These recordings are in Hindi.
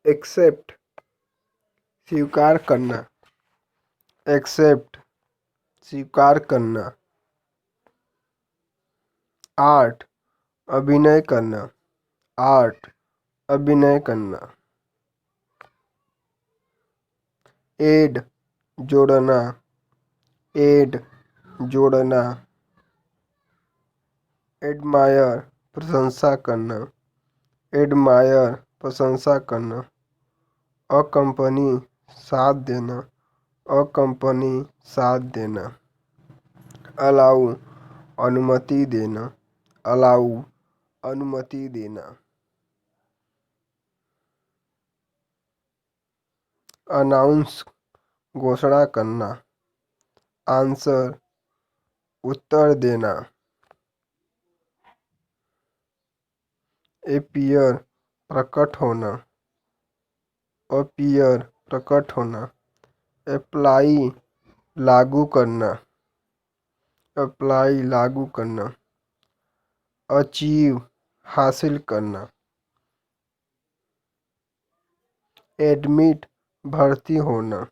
एक्सेप्ट स्वीकार करना, एक्सेप्ट स्वीकार करना। आर्ट अभिनय करना, आर्ट अभिनय करना। एड जोड़ना, एड जोड़ना। एडमायर प्रशंसा करना, एडमायर प्रशंसा करना। अकंपनी साथ देना, अकंपनी साथ देना। अलाउ अनुमति देना, अलाउ अनुमति देना। अनाउंस घोषणा करना, आंसर उत्तर देना। अपीयर प्रकट होना, अपीयर प्रकट होना। अप्लाई लागू करना, अप्लाई लागू करना। अचीव हासिल करना। एडमिट भर्ती होना,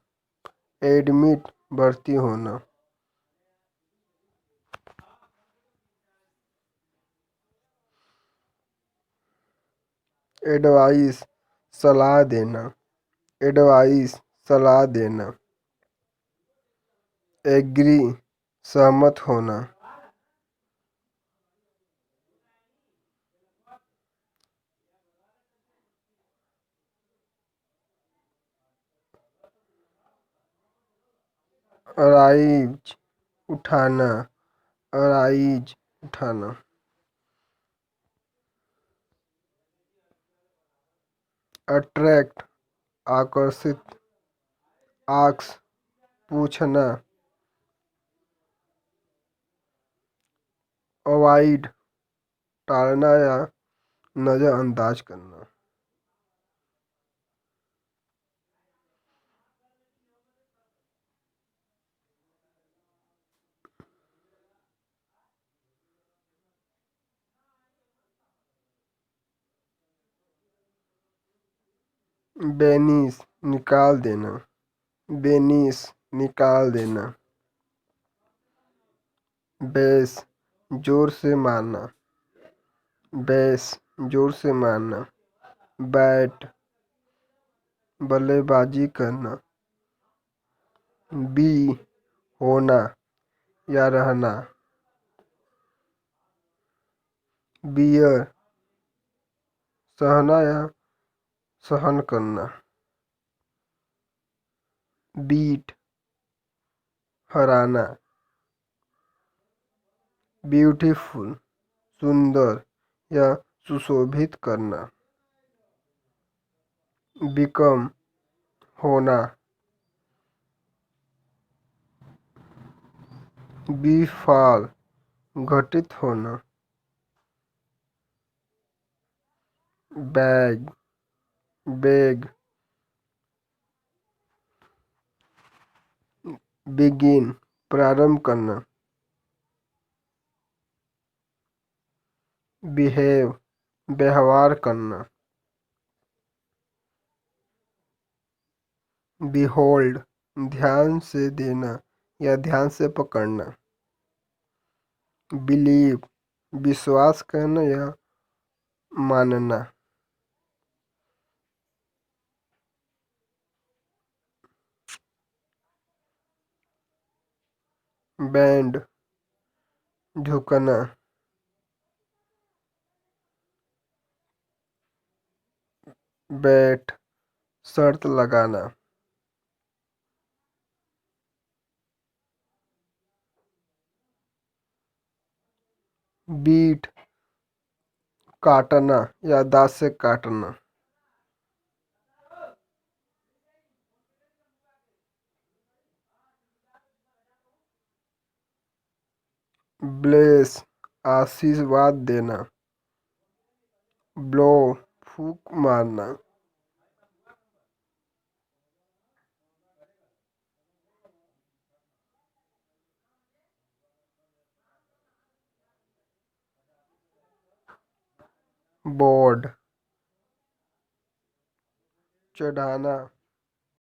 एडमिट भर्ती होना। एडवाइस सलाह देना, एडवाइस सलाह देना। एग्री सहमत होना, अराइज उठाना, अराइज उठाना। अट्रैक्ट आकर्षित, आक्स पूछना। अवॉइड टालना या नज़रअंदाज करना। बेनिस निकाल देना, बेनिस निकाल देना। बेस जोर से मारना, बेस जोर से मारना। बैट बल्लेबाजी करना। बी होना या रहना। बियर सहना या सहन करना। बीट हराना। ब्यूटीफुल सुंदर या सुशोभित करना। बिकम होना। बीफॉल घटित होना। Bag bag. बिगिन प्रारंभ करना। बिहेव व्यवहार करना। बिहोल्ड ध्यान से देना या ध्यान से पकड़ना। बिलीव विश्वास करना या मानना। बैंड झुकना। बैट शर्त लगाना। बीट काटना या दांत से काटना। ब्लेस आशीर्वाद देना। ब्लो फूंक मारना। बोर्ड चढ़ाना